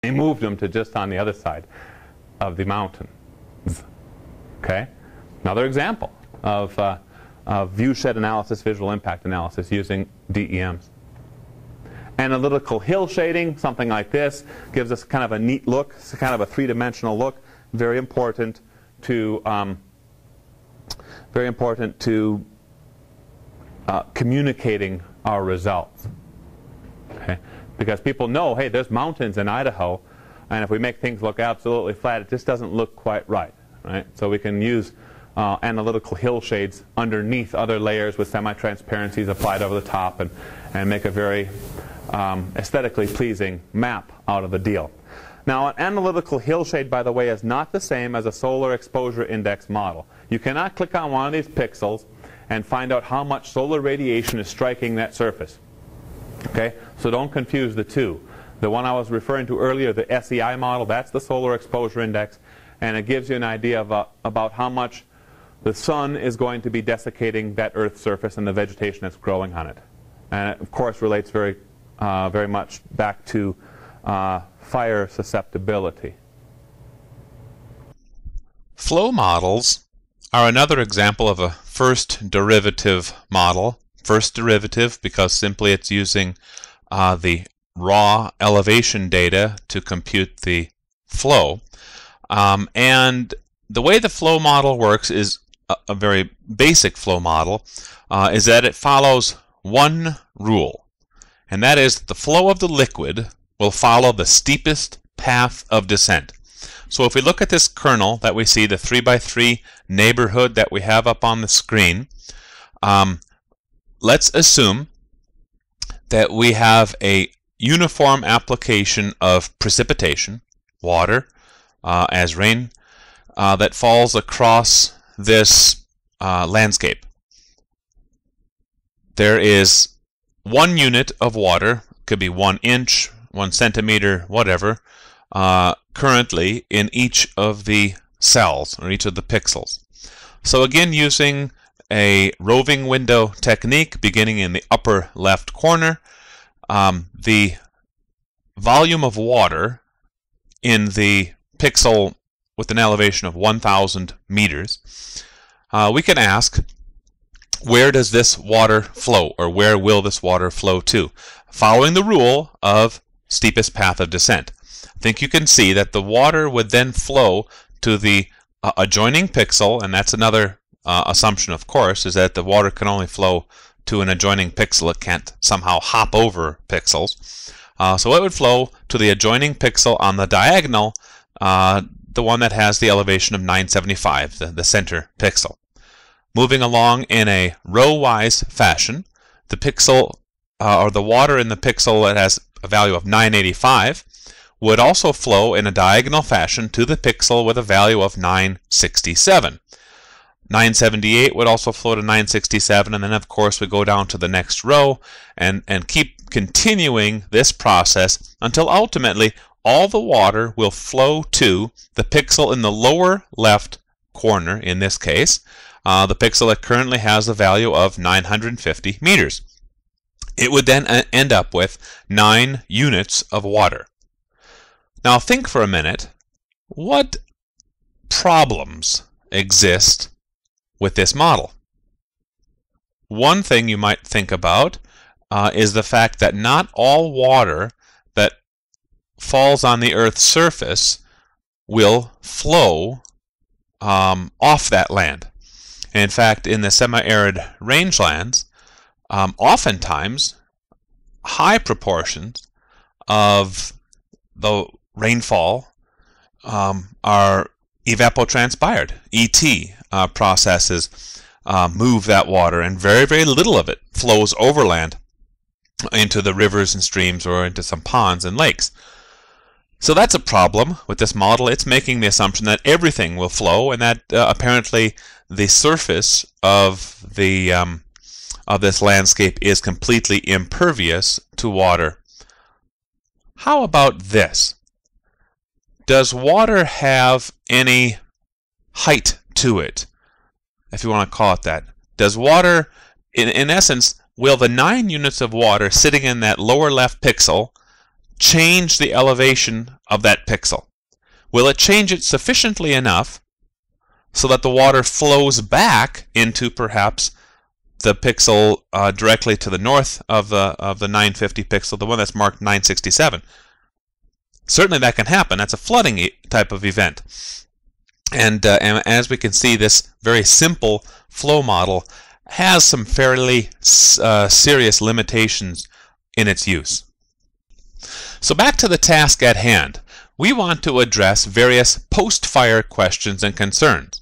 They moved them to just on the other side of the mountain. Okay? Another example of viewshed analysis, visual impact analysis using DEMs. Analytical hill shading, something like this, gives us kind of a neat look. It's kind of a three-dimensional look. Very important to communicating our results. Okay? Because people know, hey, there's mountains in Idaho, and if we make things look absolutely flat, it just doesn't look quite right. Right? So we can use analytical hill shades underneath other layers with semi-transparencies applied over the top and make a very aesthetically pleasing map out of the deal. Now, an analytical hill shade, by the way, is not the same as a solar exposure index model. You cannot click on one of these pixels and find out how much solar radiation is striking that surface. Okay? So don't confuse the two. The one I was referring to earlier, the SEI model, that's the solar exposure index, and it gives you an idea of, about how much the sun is going to be desiccating that Earth's surface and the vegetation that's growing on it. And it, of course, relates very much back to fire susceptibility. Flow models are another example of a first derivative model. First derivative because simply it's using the raw elevation data to compute the flow. And the way the flow model works is a very basic flow model, is that it follows one rule, and that is that the flow of the liquid will follow the steepest path of descent. So if we look at this kernel that we see, the 3x3 neighborhood that we have up on the screen, let's assume that we have a uniform application of precipitation, water, as rain, that falls across this landscape. There is 1 unit of water, could be 1 inch, 1 centimeter, whatever, currently in each of the cells or each of the pixels. So again, using a roving window technique beginning in the upper left corner, the volume of water in the pixel with an elevation of 1,000 meters, we can ask, where does this water flow, or where will this water flow to? Following the rule of steepest path of descent. I think you can see that the water would then flow to the adjoining pixel, and that's another assumption, of course, is that the water can only flow to an adjoining pixel. It can't somehow hop over pixels. So it would flow to the adjoining pixel on the diagonal, the one that has the elevation of 975, the center pixel. Moving along in a row-wise fashion, the pixel, or the water in the pixel that has a value of 985, would also flow in a diagonal fashion to the pixel with a value of 967. 978 would also flow to 967, and then of course we go down to the next row and keep continuing this process until ultimately all the water will flow to the pixel in the lower left corner, in this case, the pixel that currently has a value of 950 meters. It would then end up with 9 units of water. Now think for a minute, what problems exist with this model? One thing you might think about is the fact that not all water that falls on the Earth's surface will flow off that land. In fact, in the semi-arid rangelands, oftentimes high proportions of the rainfall are evapotranspired. ET processes move that water, and very, very little of it flows overland into the rivers and streams or into some ponds and lakes. So that's a problem with this model. It's making the assumption that everything will flow, and that apparently the surface of the of this landscape is completely impervious to water. How about this? Does water have any height to it, if you want to call it that? Does water, in essence, will the 9 units of water sitting in that lower left pixel change the elevation of that pixel? Will it change it sufficiently enough so that the water flows back into perhaps the pixel directly to the north of the 950 pixel, the one that's marked 967? Certainly that can happen. That's a flooding type of event. And as we can see, this very simple flow model has some fairly serious limitations in its use. So back to the task at hand. We want to address various post-fire questions and concerns.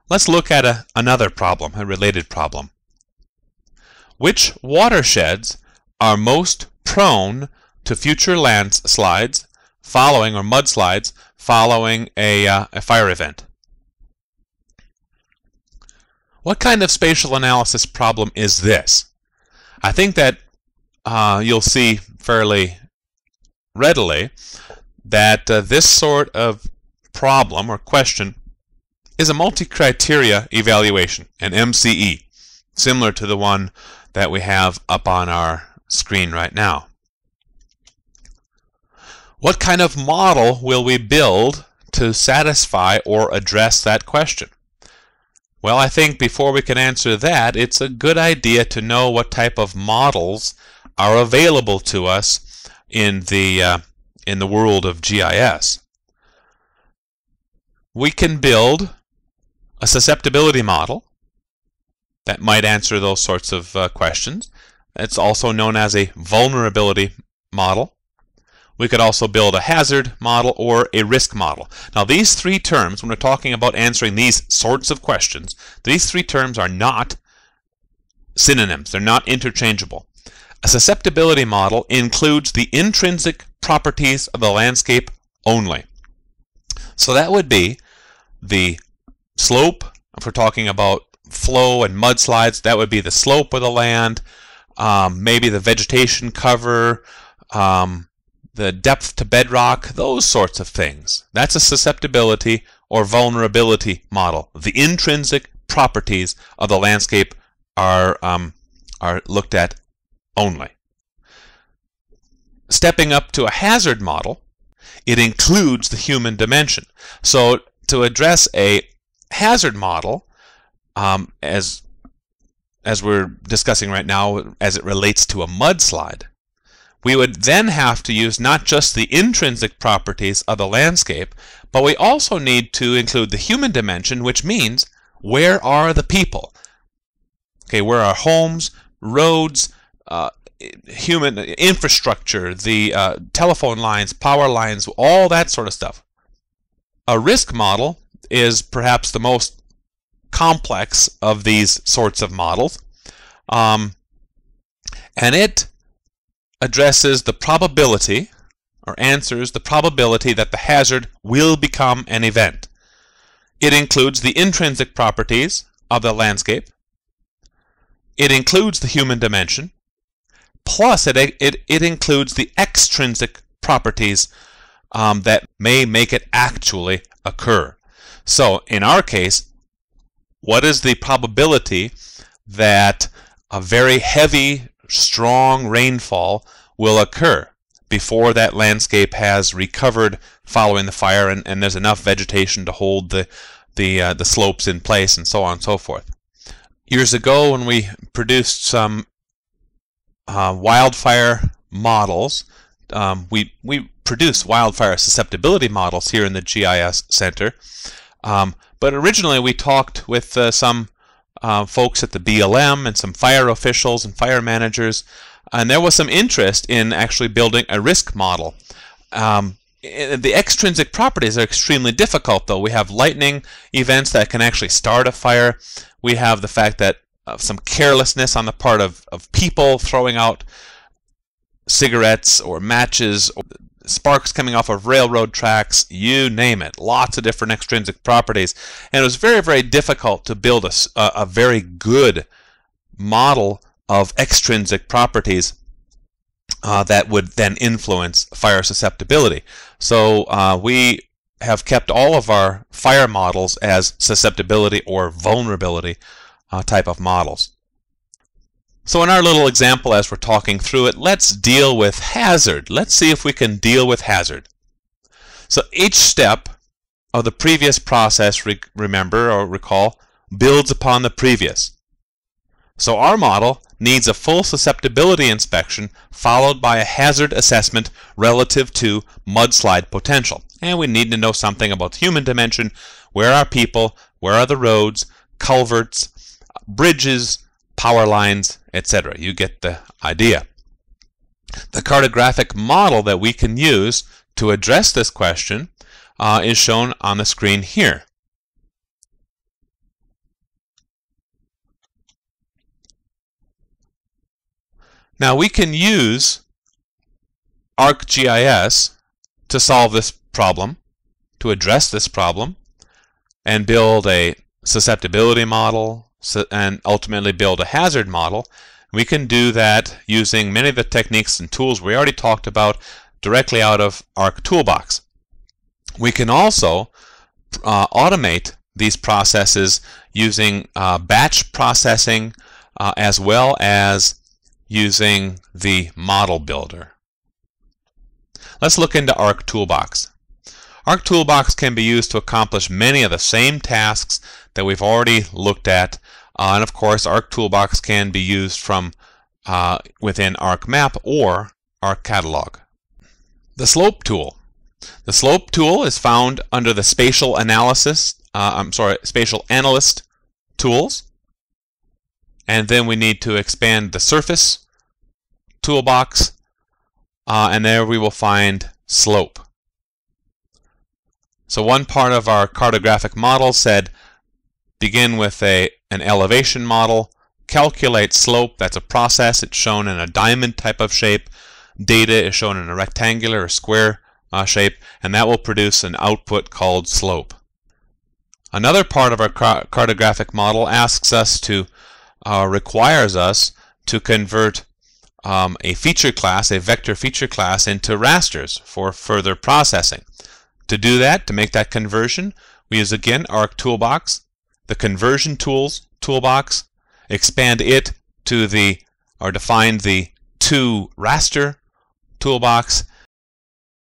Let's look at another problem, a related problem. Which watersheds are most prone to future landslides following, or mudslides, following a fire event? What kind of spatial analysis problem is this? I think that you'll see fairly readily that this sort of problem or question is a multi-criteria evaluation, an MCE, similar to the one that we have up on our screen right now. What kind of model will we build to satisfy or address that question? Well, I think before we can answer that, it's a good idea to know what type of models are available to us in the world of GIS. We can build a susceptibility model that might answer those sorts of questions. It's also known as a vulnerability model. We could also build a hazard model or a risk model. Now, these three terms, when we're talking about answering these sorts of questions, these three terms are not synonyms. They're not interchangeable. A susceptibility model includes the intrinsic properties of the landscape only. So that would be the slope. If we're talking about flow and mudslides, that would be the slope of the land, maybe the vegetation cover, the depth to bedrock, those sorts of things. That's a susceptibility or vulnerability model. The intrinsic properties of the landscape are looked at only. Stepping up to a hazard model, it includes the human dimension. So to address a hazard model, as we're discussing right now, as it relates to a mudslide, we would then have to use not just the intrinsic properties of the landscape, but we also need to include the human dimension, which means where are the people? Okay, where are homes, roads, human infrastructure, the telephone lines, power lines, all that sort of stuff. A risk model is perhaps the most complex of these sorts of models, and it addresses the probability, or answers the probability, that the hazard will become an event. It includes the intrinsic properties of the landscape. It includes the human dimension. Plus, it includes the extrinsic properties that may make it actually occur. So, in our case, what is the probability that a very heavy, strong rainfall will occur before that landscape has recovered following the fire, and there's enough vegetation to hold the slopes in place, and so on and so forth? Years ago, when we produced some wildfire models, we produce wildfire susceptibility models here in the GIS Center, but originally we talked with some folks at the BLM and some fire officials and fire managers, and there was some interest in actually building a risk model. The extrinsic properties are extremely difficult, though. We have lightning events that can actually start a fire. We have the fact that some carelessness on the part of people throwing out cigarettes or matches, or sparks coming off of railroad tracks, you name it. Lots of different extrinsic properties. And it was very, very difficult to build a very good model of extrinsic properties that would then influence fire susceptibility. So we have kept all of our fire models as susceptibility or vulnerability type of models. So in our little example, as we're talking through it, let's deal with hazard. Let's see if we can deal with hazard. So each step of the previous process, remember or recall, builds upon the previous. So our model needs a full susceptibility inspection followed by a hazard assessment relative to mudslide potential. And we need to know something about the human dimension. Where are people? Where are the roads, culverts, bridges, power lines, etc. You get the idea. The cartographic model that we can use to address this question is shown on the screen here. Now we can use ArcGIS to solve this problem, to address this problem, and build a susceptibility model, and ultimately build a hazard model. We can do that using many of the techniques and tools we already talked about directly out of ArcToolbox. We can also automate these processes using batch processing as well as using the model builder. Let's look into ArcToolbox. ArcToolbox can be used to accomplish many of the same tasks that we've already looked at, and of course ArcToolbox can be used from within ArcMap or ArcCatalog. The slope tool. The slope tool is found under the spatial spatial analyst tools, and then we need to expand the surface toolbox, and there we will find slope. So one part of our cartographic model said begin with an elevation model, calculate slope. That's a process. It's shown in a diamond type of shape. Data is shown in a rectangular or square shape, and that will produce an output called slope. Another part of our cartographic model asks us to requires us to convert a feature class, a vector feature class, into rasters for further processing. To do that, to make that conversion, we use again ArcToolbox, the conversion tools toolbox, expand it to define the to raster toolbox,